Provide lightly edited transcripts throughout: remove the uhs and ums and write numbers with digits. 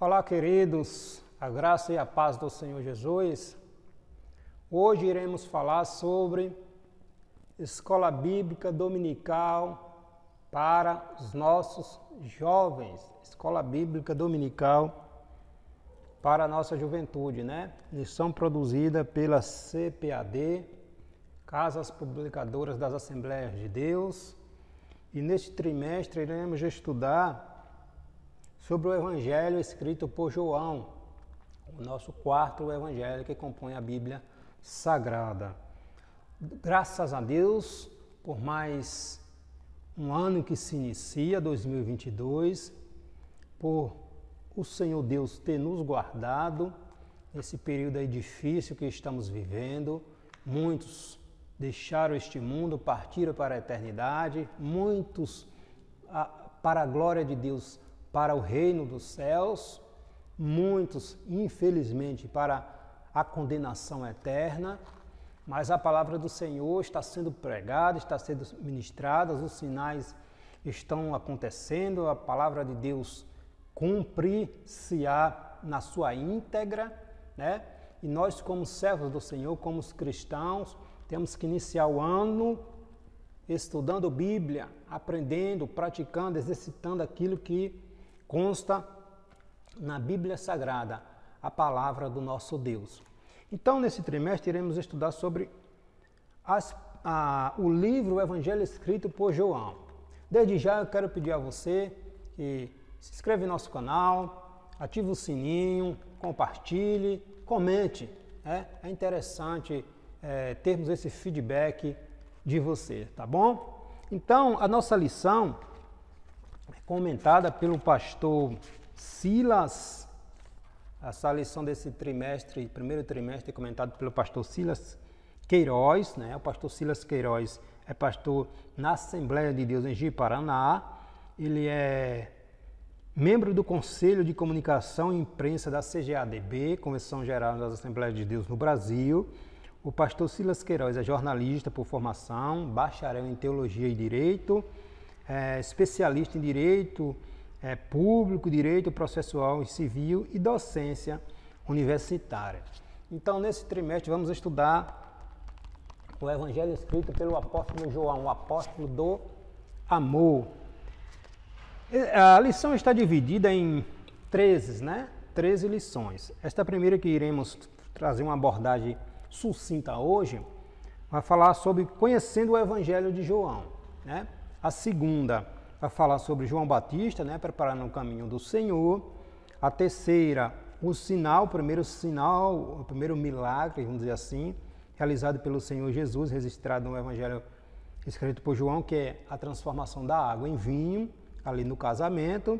Olá, queridos, a graça e a paz do Senhor Jesus. Hoje iremos falar sobre escola bíblica dominical para os nossos jovens. Escola bíblica dominical para a nossa juventude, né? Lição produzida pela CPAD, Casas Publicadoras das Assembleias de Deus. E neste trimestre iremos estudar sobre o Evangelho escrito por João, o nosso quarto Evangelho que compõe a Bíblia Sagrada. Graças a Deus por mais um ano que se inicia, 2022, por o Senhor Deus ter nos guardado nesse período aí difícil que estamos vivendo. Muitos deixaram este mundo, partiram para a eternidade, muitos para a glória de Deus, para o reino dos céus, muitos, infelizmente, para a condenação eterna, mas a palavra do Senhor está sendo pregada, está sendo ministrada, os sinais estão acontecendo, a palavra de Deus cumprir-se-á na sua íntegra, né? E nós, como servos do Senhor, como os cristãos, temos que iniciar o ano estudando Bíblia, aprendendo, praticando, exercitando aquilo que consta na Bíblia Sagrada, a palavra do nosso Deus. Então, nesse trimestre, iremos estudar sobre o livro, o Evangelho escrito por João. Desde já, eu quero pedir a você que se inscreva em nosso canal, ative o sininho, compartilhe, comente. É interessante termos esse feedback de você, tá bom? Então, a nossa lição comentada pelo pastor Silas, essa lição desse trimestre, primeiro trimestre, comentada pelo pastor Silas Queiroz, né? O pastor Silas Queiroz é pastor na Assembleia de Deus em Ji-Paraná, ele é membro do Conselho de Comunicação e Imprensa da CGADB, Convenção Geral das Assembleias de Deus no Brasil. O pastor Silas Queiroz é jornalista por formação, bacharel em Teologia e Direito, especialista em Direito Público, Direito Processual e Civil e docência universitária. Então, nesse trimestre, vamos estudar o Evangelho escrito pelo apóstolo João, o apóstolo do amor. A lição está dividida em 13 lições. Esta primeira que iremos trazer uma abordagem sucinta hoje, vai falar sobre conhecendo o Evangelho de João, né? A segunda vai falar sobre João Batista, né, preparando o caminho do Senhor. A terceira, o primeiro milagre, vamos dizer assim, realizado pelo Senhor Jesus, registrado no Evangelho escrito por João, que é a transformação da água em vinho, ali no casamento.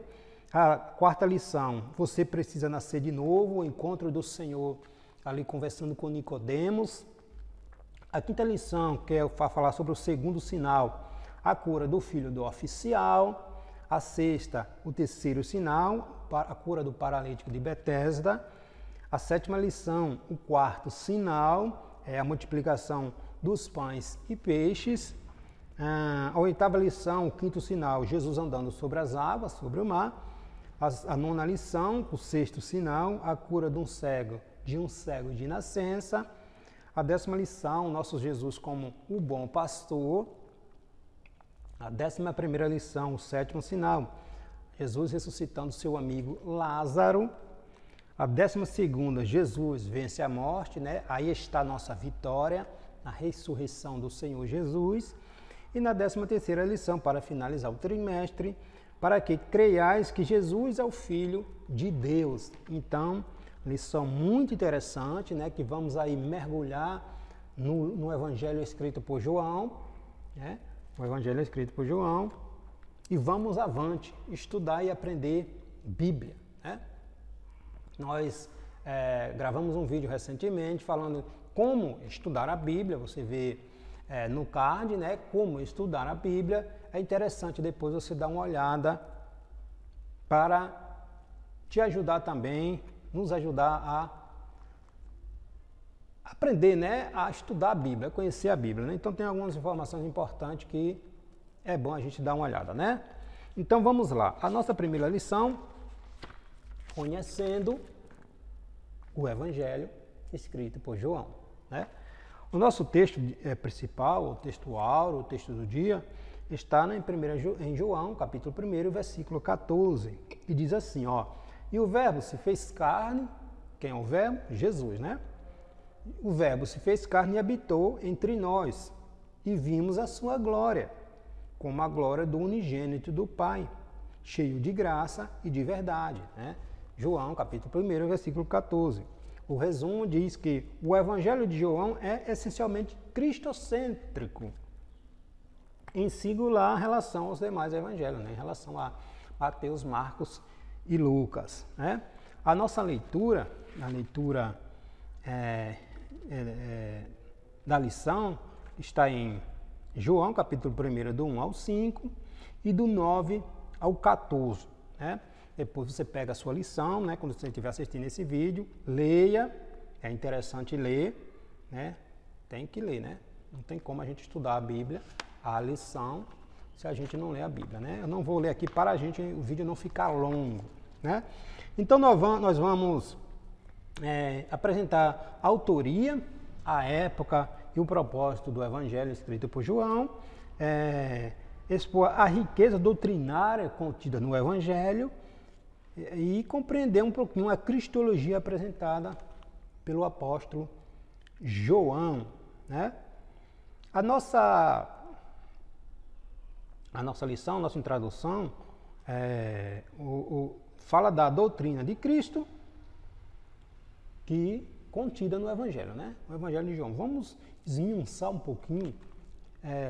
A quarta lição, você precisa nascer de novo, o encontro do Senhor ali conversando com Nicodemos. A quinta lição, que vai falar sobre o segundo sinal, a cura do filho do oficial. A sexta, o terceiro sinal, a cura do paralítico de Betesda. A sétima lição, o quarto sinal, é a multiplicação dos pães e peixes. A oitava lição, o quinto sinal, Jesus andando sobre as águas, sobre o mar. A nona lição, o sexto sinal, a cura de um cego de nascença. A 10ª lição, nosso Jesus como o bom pastor. A 11ª lição, o 7º sinal, Jesus ressuscitando seu amigo Lázaro. A 12ª, Jesus vence a morte, né? Aí está a nossa vitória, a ressurreição do Senhor Jesus. E na 13ª lição, para finalizar o trimestre, para que creiais que Jesus é o Filho de Deus. Então, lição muito interessante, né? Que vamos aí mergulhar no Evangelho escrito por João, né? O Evangelho escrito por João, e vamos avante, estudar e aprender Bíblia, né? Nós gravamos um vídeo recentemente falando como estudar a Bíblia, você vê no card, né? Como estudar a Bíblia. É interessante depois você dar uma olhada para te ajudar também, nos ajudar a aprender, né, a estudar a Bíblia, a conhecer a Bíblia, né? Então tem algumas informações importantes que é bom a gente dar uma olhada, né? Então vamos lá. A nossa primeira lição conhecendo o Evangelho escrito por João, né? O nosso texto principal, o texto áureo, o texto do dia, está em João, capítulo 1, versículo 14, e diz assim, ó: e o verbo se fez carne. Quem é o verbo? Jesus, né? O verbo se fez carne e habitou entre nós, e vimos a sua glória, como a glória do unigênito do Pai, cheio de graça e de verdade, né? João, capítulo 1, versículo 14. O resumo diz que o Evangelho de João é essencialmente cristocêntrico, em singular relação aos demais evangelhos, né? Em relação a Mateus, Marcos e Lucas, né? A nossa leitura, da lição, está em João, capítulo 1, do 1 ao 5 e do 9 ao 14, né? Depois você pega a sua lição, né? Quando você estiver assistindo esse vídeo, leia, é interessante ler, né? Tem que ler, né? Não tem como a gente estudar a Bíblia, a lição, se a gente não ler a Bíblia, né? Eu não vou ler aqui para o vídeo não ficar longo, né? Então nós vamos apresentar a autoria, a época e o propósito do Evangelho escrito por João, expor a riqueza doutrinária contida no Evangelho e compreender um pouquinho a cristologia apresentada pelo apóstolo João, né? A nossa lição, nossa introdução, fala da doutrina de Cristo que contida no Evangelho, né? O Evangelho de João. Vamos esmiuçar um pouquinho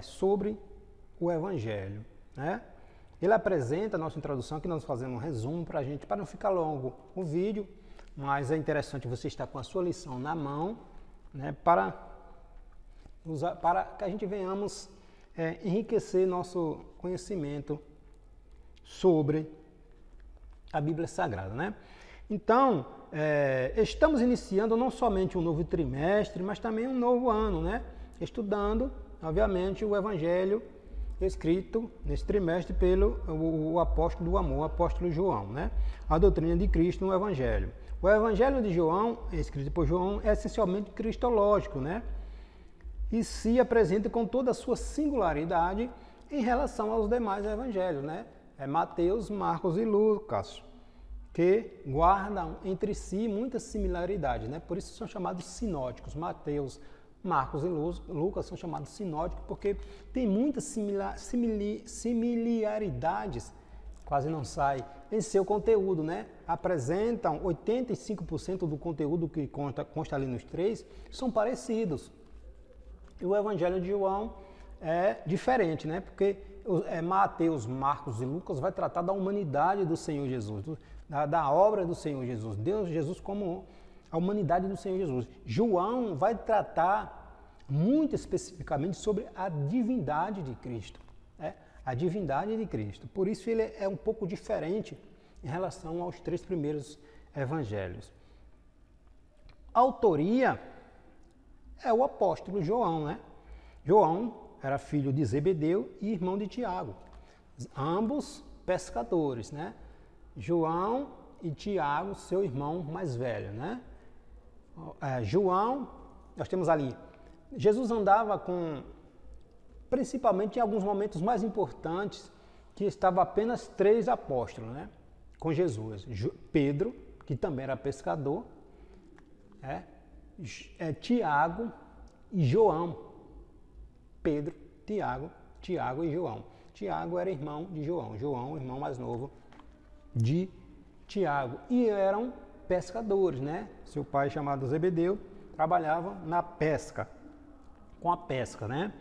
sobre o Evangelho, né? Ele apresenta a nossa introdução, que nós fazemos um resumo para a gente, para não ficar longo o vídeo, mas é interessante você estar com a sua lição na mão, né? Para que a gente venhamos enriquecer nosso conhecimento sobre a Bíblia Sagrada, né? Então, estamos iniciando não somente um novo trimestre, mas também um novo ano, né? Estudando, obviamente, o Evangelho escrito nesse trimestre pelo o apóstolo do amor, o apóstolo João, né? A doutrina de Cristo no Evangelho. O Evangelho de João, escrito por João, é essencialmente cristológico, né? E se apresenta com toda a sua singularidade em relação aos demais evangelhos, né? Mateus, Marcos e Lucas, que guardam entre si muitas similaridades, né? Por isso são chamados sinóticos. Mateus, Marcos e Lucas são chamados sinóticos porque tem muitas similaridades, quase não sai, em seu conteúdo, né? Apresentam 85% do conteúdo que consta ali nos três, são parecidos. E o Evangelho de João é diferente, né? Porque Mateus, Marcos e Lucas vai tratar da humanidade do Senhor Jesus, da obra do Senhor Jesus, Deus Jesus como a humanidade do Senhor Jesus. João vai tratar muito especificamente sobre a divindade de Cristo, né? A divindade de Cristo. Por isso ele é um pouco diferente em relação aos três primeiros evangelhos. A autoria é o apóstolo João, né? João era filho de Zebedeu e irmão de Tiago, ambos pescadores, né? João e Tiago, seu irmão mais velho, né? João, nós temos ali, Jesus andava principalmente em alguns momentos mais importantes, que estava apenas 3 apóstolos, né? Com Jesus. Pedro, que também era pescador, Tiago e João. Pedro, Tiago e João. Tiago era irmão de João. João, irmão mais novo de Tiago. E eram pescadores, né? Seu pai, chamado Zebedeu, trabalhava na pesca, com a pesca, né?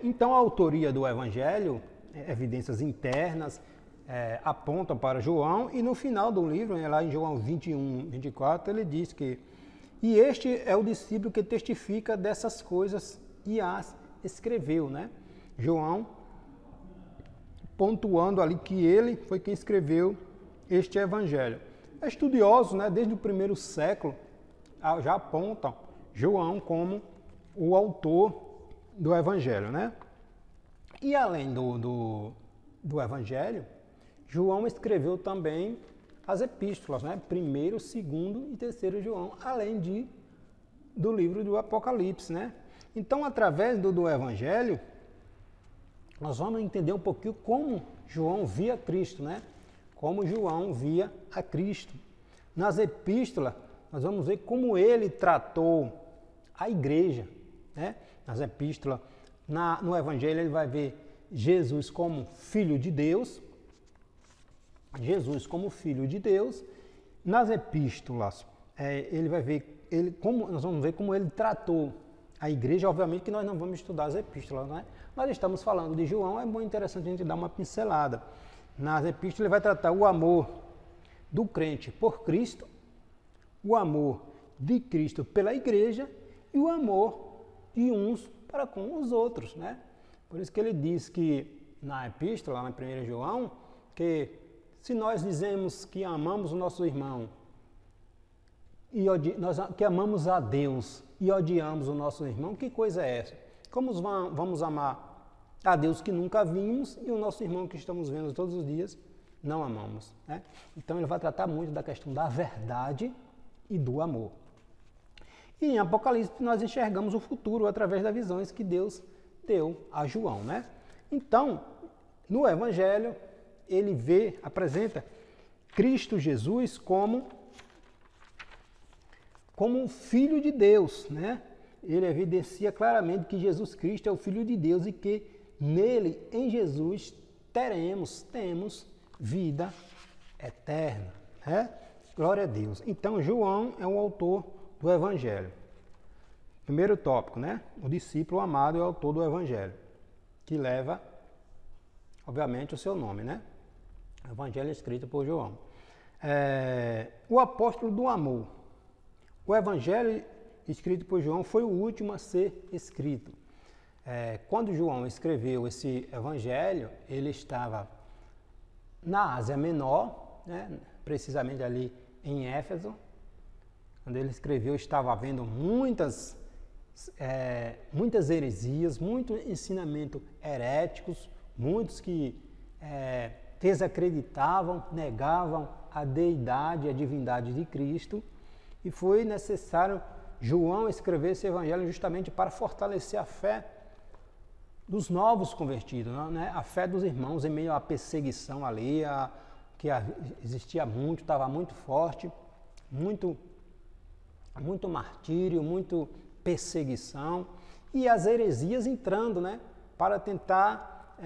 Então a autoria do Evangelho, evidências internas, apontam para João, e no final do livro, lá em João 21, 24, ele diz que e este é o discípulo que testifica dessas coisas e as escreveu, né? João pontuando ali que ele foi quem escreveu este evangelho. Estudiosos, né, desde o primeiro século, já apontam João como o autor do evangelho, né? E além do evangelho, João escreveu também as epístolas, né? 1º, 2º e 3º João, além do livro do Apocalipse, né? Então, através do Evangelho, nós vamos entender um pouquinho como João via Cristo, né? Como João via a Cristo. Nas epístolas, nós vamos ver como ele tratou a igreja, né? Nas epístolas, no Evangelho, ele vai ver Jesus como Filho de Deus. Jesus como Filho de Deus. Nas epístolas, ele vai ver, nós vamos ver como ele tratou a igreja. Obviamente que nós não vamos estudar as epístolas, né? Nós estamos falando de João, é muito interessante a gente dar uma pincelada. Nas epístolas ele vai tratar o amor do crente por Cristo, o amor de Cristo pela igreja e o amor de uns para com os outros, né? Por isso que ele diz que na epístola, na 1 João, que se nós dizemos que amamos o nosso irmão, que amamos a Deus e odiamos o nosso irmão, que coisa é essa? Como vamos amar a Deus que nunca vimos e o nosso irmão que estamos vendo todos os dias não amamos, né? Então ele vai tratar muito da questão da verdade e do amor. E em Apocalipse nós enxergamos o futuro através das visões que Deus deu a João, né? Então, no Evangelho, ele apresenta Cristo Jesus como um Filho de Deus, né? Ele evidencia claramente que Jesus Cristo é o Filho de Deus e que nele, em Jesus, temos vida eterna, né? Glória a Deus. Então, João é o autor do Evangelho. Primeiro tópico, né? O discípulo amado é o autor do Evangelho, que leva, obviamente, o seu nome, né? O Evangelho é escrito por João. O apóstolo do amor. O Evangelho escrito por João foi o último a ser escrito. Quando João escreveu esse Evangelho, ele estava na Ásia Menor, né? Precisamente ali em Éfeso. Quando ele escreveu, estava havendo muitas heresias, muito ensinamento heréticos, muitos que desacreditavam, negavam a deidade, a divindade de Cristo, e foi necessário João escrever esse evangelho justamente para fortalecer a fé dos novos convertidos, né? A fé dos irmãos em meio à perseguição ali, que existia muito, estava muito forte, muito martírio, muito perseguição, e as heresias entrando, né, para tentar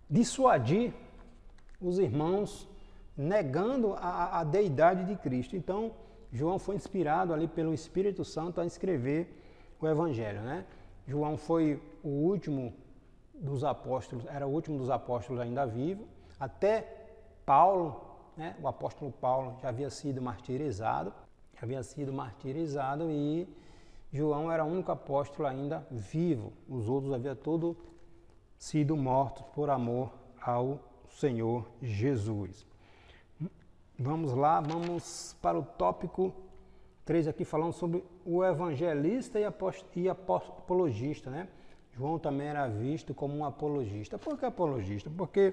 dissuadir os irmãos, negando a deidade de Cristo. Então, João foi inspirado ali pelo Espírito Santo a escrever o Evangelho, né? João foi o último dos apóstolos, era o último dos apóstolos ainda vivo, até Paulo, né, o apóstolo Paulo já havia sido martirizado, e João era o único apóstolo ainda vivo. Os outros haviam todos sido mortos por amor ao Senhor Jesus. Vamos lá, vamos para o tópico 3 aqui, falando sobre o evangelista e apologista, né? João também era visto como um apologista. Por que apologista? Porque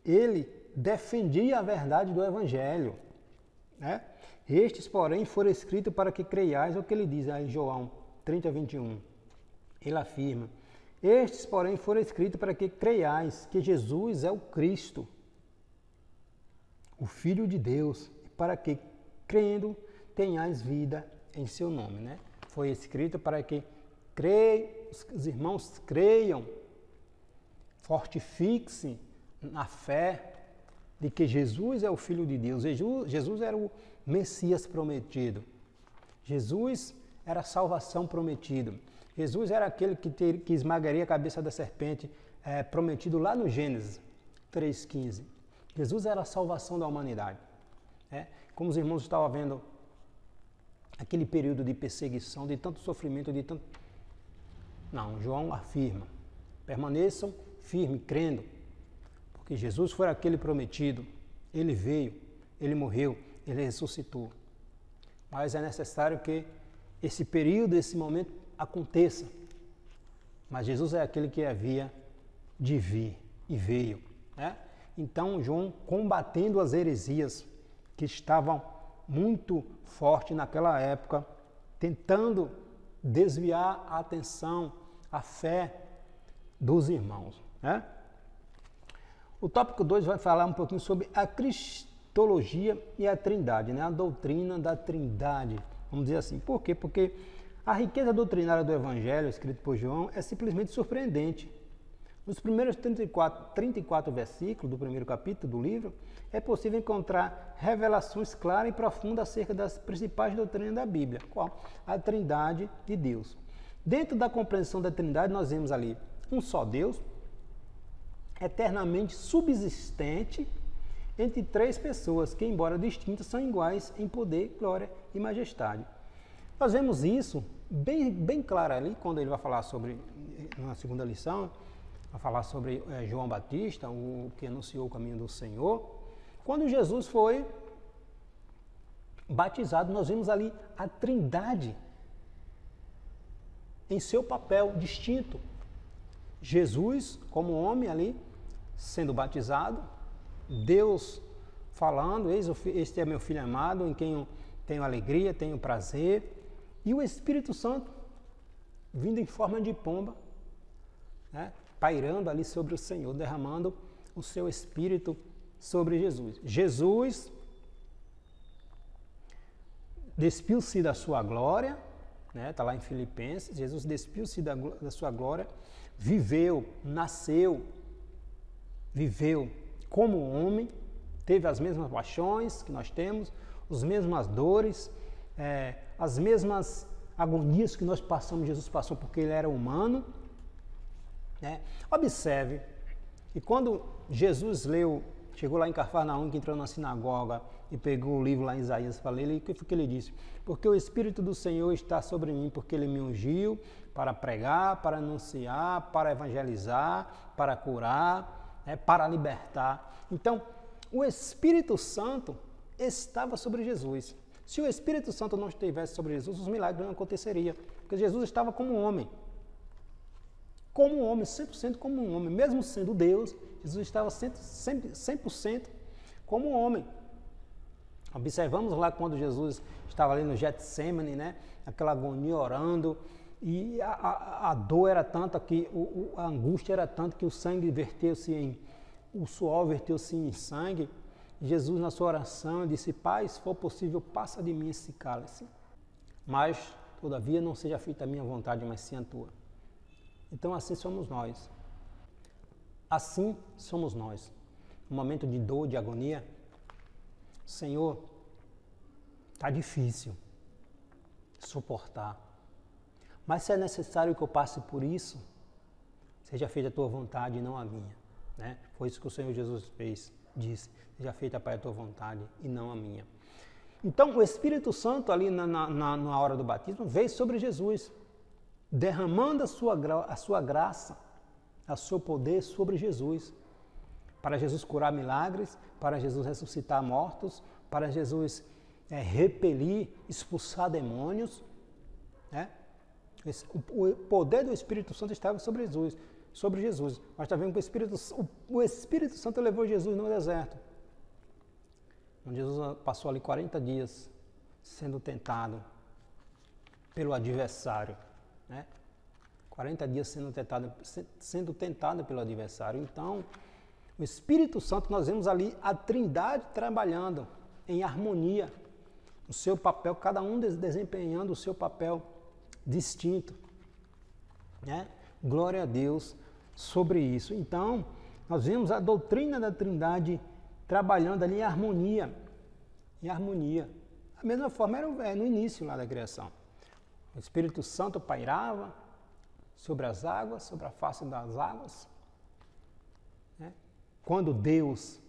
ele defendia a verdade do evangelho, né? Estes, porém, foram escritos para que creiais, é o que ele diz aí em João 30, 21. Ele afirma: estes, porém, foram escritos para que creiais que Jesus é o Cristo, o Filho de Deus, para que, crendo, tenhais vida em seu nome, né? Foi escrito para que os irmãos creiam, fortifiquem-se na fé de que Jesus é o Filho de Deus. Jesus era o Messias prometido. Jesus era a salvação prometida. Jesus era aquele que esmagaria a cabeça da serpente, prometido lá no Gênesis 3,15. Jesus era a salvação da humanidade. Como os irmãos estavam vendo aquele período de perseguição, de tanto sofrimento, Não, João afirma: permaneçam firmes, crendo, porque Jesus foi aquele prometido. Ele veio, ele morreu, ele ressuscitou. Mas é necessário que esse período, esse momento aconteça. Mas Jesus é aquele que havia de vir e veio, né? Então, João, combatendo as heresias, que estavam muito fortes naquela época, tentando desviar a atenção, a fé dos irmãos, né? O tópico 2 vai falar um pouquinho sobre a cristologia e a trindade, né? A doutrina da trindade, vamos dizer assim. Por quê? Porque a riqueza doutrinária do Evangelho, escrito por João, é simplesmente surpreendente. Nos primeiros 34 versículos do primeiro capítulo do livro, é possível encontrar revelações claras e profundas acerca das principais doutrinas da Bíblia. Qual? A trindade de Deus. Dentro da compreensão da trindade, nós vemos ali um só Deus, eternamente subsistente entre três pessoas que, embora distintas, são iguais em poder, glória e majestade. Nós vemos isso bem claro ali, quando ele vai falar sobre, na segunda lição, vai falar sobre João Batista, o que anunciou o caminho do Senhor. Quando Jesus foi batizado, nós vemos ali a trindade em seu papel distinto. Jesus, como homem ali, sendo batizado, Deus falando, este é meu filho amado, em quem eu tenho alegria, tenho prazer, e o Espírito Santo vindo em forma de pomba, né, pairando ali sobre o Senhor, derramando o seu Espírito sobre Jesus. Jesus despiu-se da sua glória, né, está lá em Filipenses, Jesus despiu-se da sua glória, viveu, nasceu, viveu como homem, teve as mesmas paixões que nós temos, as mesmas dores, as mesmas agonias que nós passamos, Jesus passou porque ele era humano, né? Observe, e quando Jesus chegou lá em Cafarnaum, que entrou na sinagoga e pegou o livro lá em Isaías para ler, o que foi que ele disse? Porque o Espírito do Senhor está sobre mim, porque ele me ungiu para pregar, para anunciar, para evangelizar, para curar, para libertar. Então, o Espírito Santo estava sobre Jesus. Se o Espírito Santo não estivesse sobre Jesus, os milagres não aconteceriam, porque Jesus estava como um homem. Como um homem, 100% como um homem. Mesmo sendo Deus, Jesus estava 100% como um homem. Observamos lá quando Jesus estava ali no Getsemane, né? Aquela agonia orando, e a dor era tanta, a angústia era tanta que o sangue o suor verteu-se em sangue. Jesus, na sua oração, disse: Pai, se for possível, passa de mim esse cálice. Mas, todavia, não seja feita a minha vontade, mas sim a tua. Então, assim somos nós. Assim somos nós. No momento de dor, de agonia, Senhor, está difícil suportar. Mas se é necessário que eu passe por isso, seja feita a tua vontade e não a minha. Né? Foi isso que o Senhor Jesus disse. Seja feita, Pai, a tua vontade e não a minha. Então, o Espírito Santo ali na hora do batismo veio sobre Jesus, derramando a sua graça, o seu poder sobre Jesus, para Jesus curar milagres, para Jesus ressuscitar mortos, para Jesus repelir, expulsar demônios, né? O poder do Espírito Santo estava sobre Jesus. Nós está vendo que o Espírito Santo levou Jesus no deserto, onde Jesus passou ali 40 dias sendo tentado pelo adversário, né? 40 dias sendo tentado pelo adversário. Então, o Espírito Santo, nós vemos ali a Trindade trabalhando em harmonia, o seu papel, cada um desempenhando o seu papel distinto, né? Glória a Deus sobre isso. Então, nós vemos a doutrina da Trindade trabalhando ali em harmonia. Da mesma forma era no início lá da criação. O Espírito Santo pairava sobre as águas, sobre a face das águas, né? Quando Deus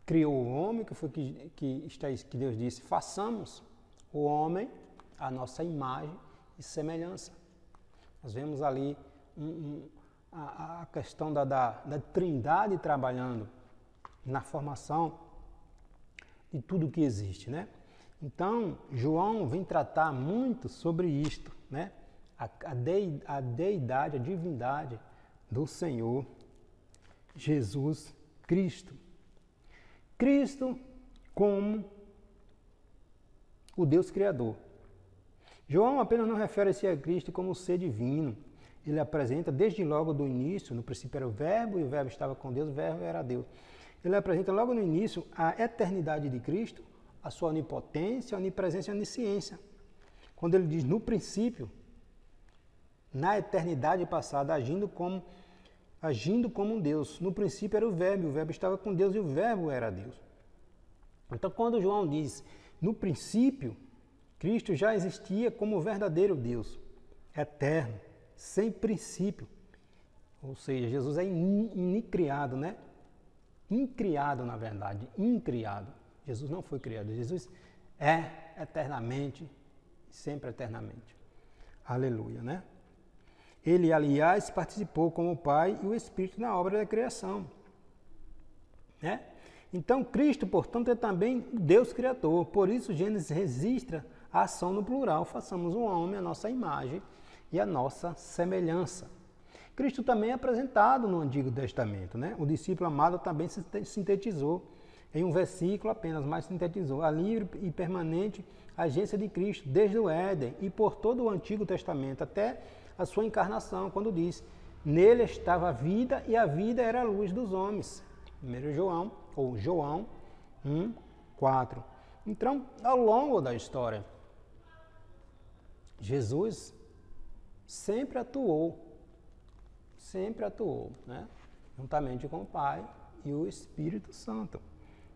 criou o homem, que foi que Deus disse: façamos o homem a nossa imagem e semelhança. Nós vemos ali a questão da Trindade trabalhando na formação de tudo que existe, né? Então, João vem tratar muito sobre isto, né? A deidade, a divindade do Senhor Jesus Cristo. Cristo como o Deus Criador. João apenas não refere-se a Cristo como ser divino. Ele apresenta desde logo do início, no princípio era o Verbo, e o Verbo estava com Deus, o Verbo era Deus. Ele apresenta logo no início a eternidade de Cristo, a sua onipotência, onipresença e onisciência. Quando ele diz no princípio, na eternidade passada, agindo como um Deus. No princípio era o Verbo estava com Deus e o Verbo era Deus. Então, quando João diz no princípio, Cristo já existia como o verdadeiro Deus, eterno, sem princípio. Ou seja, Jesus é incriado, né? Incriado, na verdade, incriado. Jesus não foi criado, Jesus é eternamente, sempre eternamente. Aleluia, né? Ele, aliás, participou como o Pai e o Espírito na obra da criação, né? Então, Cristo, portanto, é também Deus Criador. Por isso, Gênesis registra a ação no plural. Façamos um homem à nossa imagem e à nossa semelhança. Cristo também é apresentado no Antigo Testamento, né? O discípulo amado também se sintetizou em um versículo apenas, mas sintetizou a livre e permanente agência de Cristo desde o Éden e por todo o Antigo Testamento até a sua encarnação, quando diz: nele estava a vida e a vida era a luz dos homens. 1 João, ou João 1, 4. Então, ao longo da história, Jesus sempre atuou, né? Juntamente com o Pai e o Espírito Santo,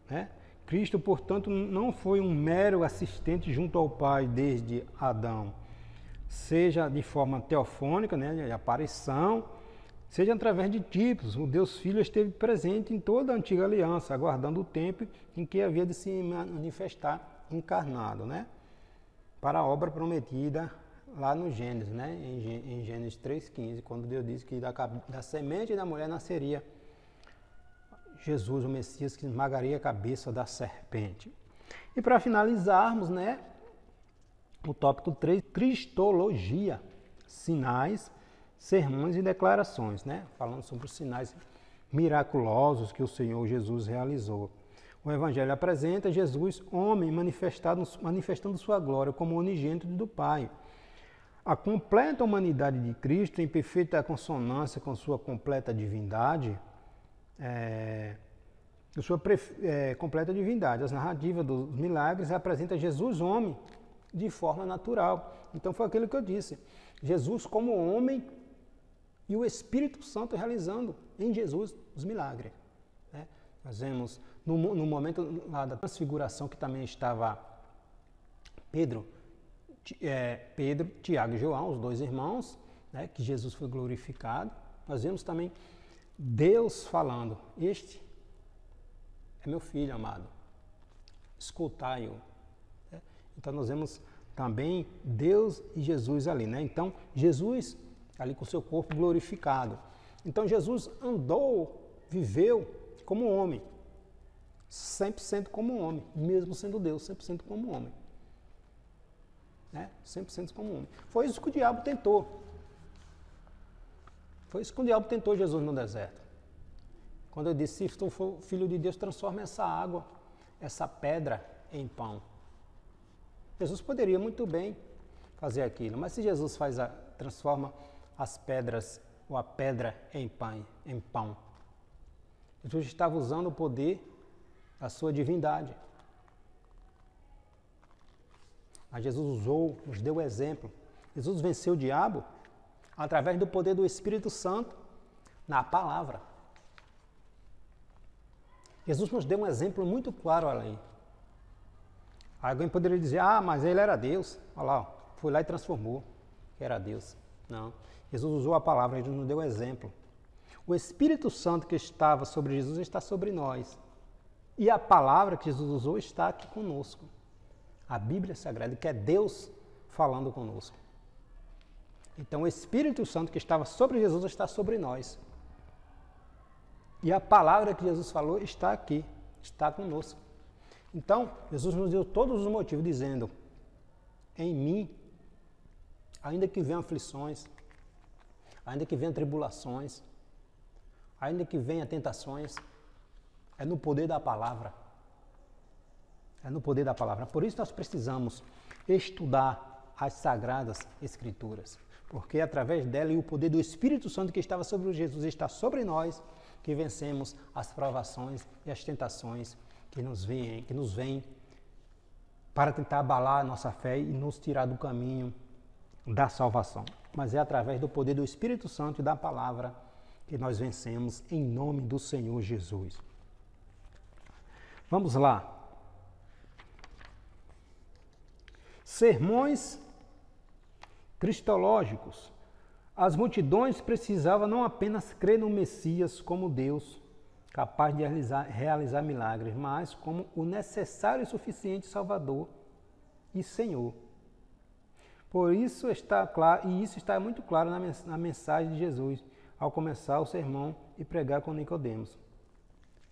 né? Cristo, portanto, não foi um mero assistente junto ao Pai desde Adão, seja de forma teofônica, né, de aparição, seja através de tipos. O Deus Filho esteve presente em toda a antiga aliança, aguardando o tempo em que havia de se manifestar encarnado, né, para a obra prometida lá no Gênesis, né, em Gênesis 3,15, quando Deus disse que da semente da mulher nasceria Jesus, o Messias, que esmagaria a cabeça da serpente. E para finalizarmos, né, o tópico 3, Cristologia, sinais, sermões e declarações, né? Falando sobre os sinais miraculosos que o Senhor Jesus realizou. O Evangelho apresenta Jesus, homem, manifestando sua glória como unigênito do Pai. A completa humanidade de Cristo, em perfeita consonância com sua completa divindade, completa divindade. As narrativas dos milagres apresentam Jesus, homem, de forma natural. Então foi aquilo que eu disse. Jesus como homem e o Espírito Santo realizando em Jesus os milagres, né? Nós vemos no momento lá da transfiguração que também estava Pedro, Tiago e João, os dois irmãos, né, que Jesus foi glorificado. Nós vemos também Deus falando: este é meu filho amado, escutai-o. Então nós vemos também Deus e Jesus ali, né? Então Jesus ali com seu corpo glorificado. Então Jesus andou, viveu como homem, 100% como homem, mesmo sendo Deus, 100% como homem, né? 100% como homem. Foi isso que o diabo tentou. Foi isso que o diabo tentou Jesus no deserto. Quando eu disse: se tu for filho de Deus, transforma essa água, essa pedra em pão. Jesus poderia muito bem fazer aquilo, mas se Jesus transforma as pedras ou a pedra em pão, Jesus estava usando o poder da sua divindade. Mas Jesus nos deu o exemplo. Jesus venceu o diabo através do poder do Espírito Santo na palavra. Jesus nos deu um exemplo muito claro ali. Alguém poderia dizer: ah, mas ele era Deus. Olha lá, foi lá e transformou, que era Deus. Não. Jesus usou a palavra, ele nos deu o exemplo. O Espírito Santo que estava sobre Jesus está sobre nós. E a palavra que Jesus usou está aqui conosco. A Bíblia Sagrada, que é Deus falando conosco. Então o Espírito Santo que estava sobre Jesus está sobre nós. E a palavra que Jesus falou está aqui, está conosco. Então, Jesus nos deu todos os motivos, dizendo: em mim, ainda que venham aflições, ainda que venham tribulações, ainda que venham tentações, é no poder da palavra. É no poder da palavra. Por isso nós precisamos estudar as Sagradas Escrituras. Porque através dela e o poder do Espírito Santo que estava sobre Jesus está sobre nós, que vencemos as provações e as tentações que nos vêm para tentar abalar a nossa fé e nos tirar do caminho da salvação. Mas é através do poder do Espírito Santo e da palavra que nós vencemos em nome do Senhor Jesus. Vamos lá. Sermões cristológicos. As multidões precisavam não apenas crer no Messias como Deus, capaz de realizar milagres, mas como o necessário e suficiente Salvador e Senhor. Por isso está claro, e isso está muito claro na mensagem de Jesus, ao começar o sermão e pregar com Nicodemos.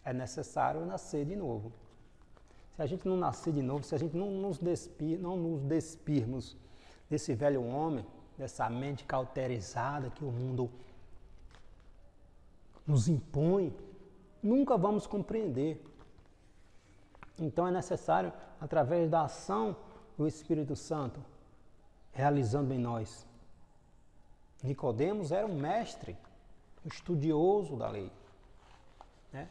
É necessário nascer de novo. Se a gente não nascer de novo, se a gente não nos despirmos desse velho homem, dessa mente cauterizada que o mundo nos impõe, nunca vamos compreender. Então é necessário, através da ação do Espírito Santo, realizando em nós. Nicodemos era um mestre, um estudioso da lei. Né?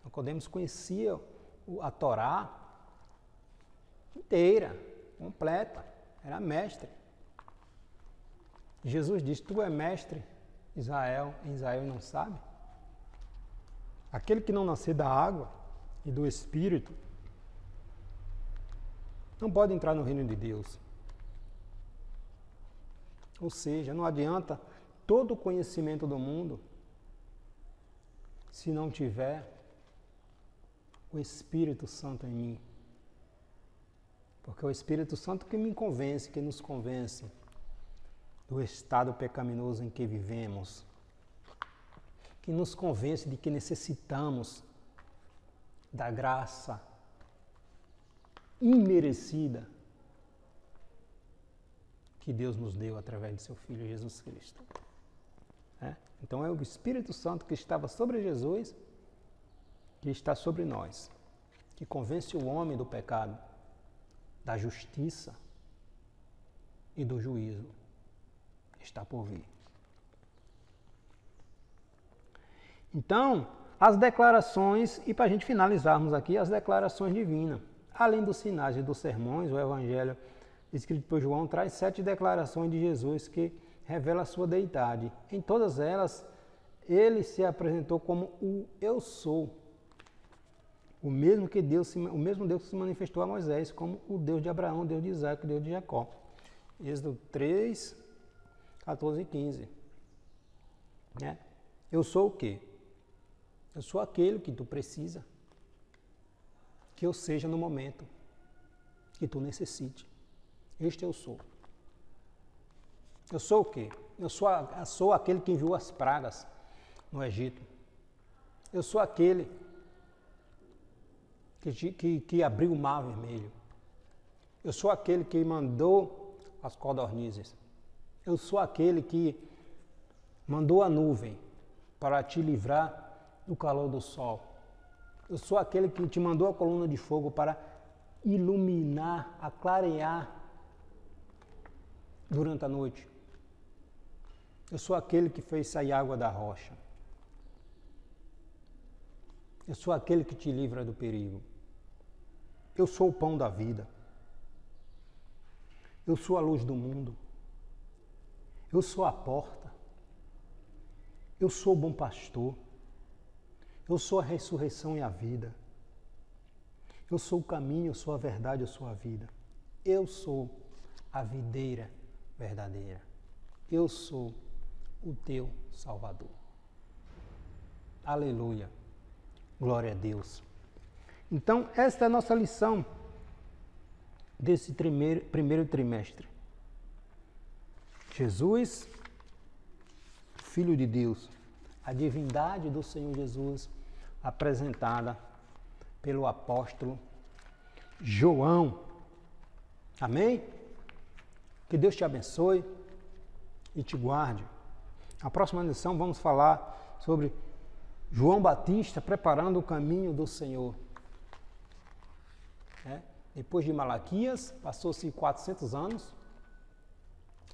Nicodemos conhecia a Torá inteira, completa, era mestre. Jesus diz, tu é mestre, Israel não sabe? Aquele que não nascer da água e do Espírito não pode entrar no reino de Deus. Ou seja, não adianta todo o conhecimento do mundo se não tiver o Espírito Santo em mim. Porque é o Espírito Santo que me convence, que nos convence do estado pecaminoso em que vivemos, que nos convence de que necessitamos da graça imerecida que Deus nos deu através de seu Filho Jesus Cristo. Então é o Espírito Santo que estava sobre Jesus, que está sobre nós, que convence o homem do pecado, da justiça e do juízo. Está por vir. Então, as declarações, e para a gente finalizarmos aqui, as declarações divinas. Além dos sinais e dos sermões, o Evangelho escrito por João traz 7 declarações de Jesus que revelam a sua deidade. Em todas elas, ele se apresentou como o Eu Sou. O mesmo Deus que se manifestou a Moisés como o Deus de Abraão, o Deus de Isaac, o Deus de Jacó. Êxodo 3, 14 e 15. Né? Eu sou o quê? Eu sou aquele que tu precisa. Que eu seja no momento que tu necessite. Este eu sou. Eu sou o quê? Eu sou aquele que enviou as pragas no Egito. Eu sou aquele que abriu o mar vermelho. Eu sou aquele que mandou as codornizes. Eu sou aquele que mandou a nuvem para te livrar do calor do sol. Eu sou aquele que te mandou a coluna de fogo para iluminar, clarear durante a noite. Eu sou aquele que fez sair água da rocha. Eu sou aquele que te livra do perigo. Eu sou o pão da vida. Eu sou a luz do mundo. Eu sou a porta. Eu sou o bom pastor. Eu sou a ressurreição e a vida. Eu sou o caminho, eu sou a verdade, eu sou a vida. Eu sou a videira verdadeira. Eu sou o teu Salvador. Aleluia. Glória a Deus. Então, esta é a nossa lição desse primeiro trimestre. Jesus, Filho de Deus, a divindade do Senhor Jesus, apresentada pelo apóstolo João. Amém? Que Deus te abençoe e te guarde. Na próxima lição vamos falar sobre João Batista preparando o caminho do Senhor. Depois de Malaquias, passou-se 400 anos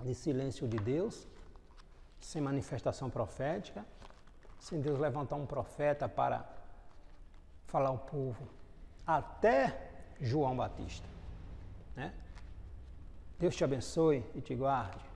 de silêncio de Deus, sem manifestação profética, sem Deus levantar um profeta para falar ao povo, até João Batista, né? Deus te abençoe e te guarde.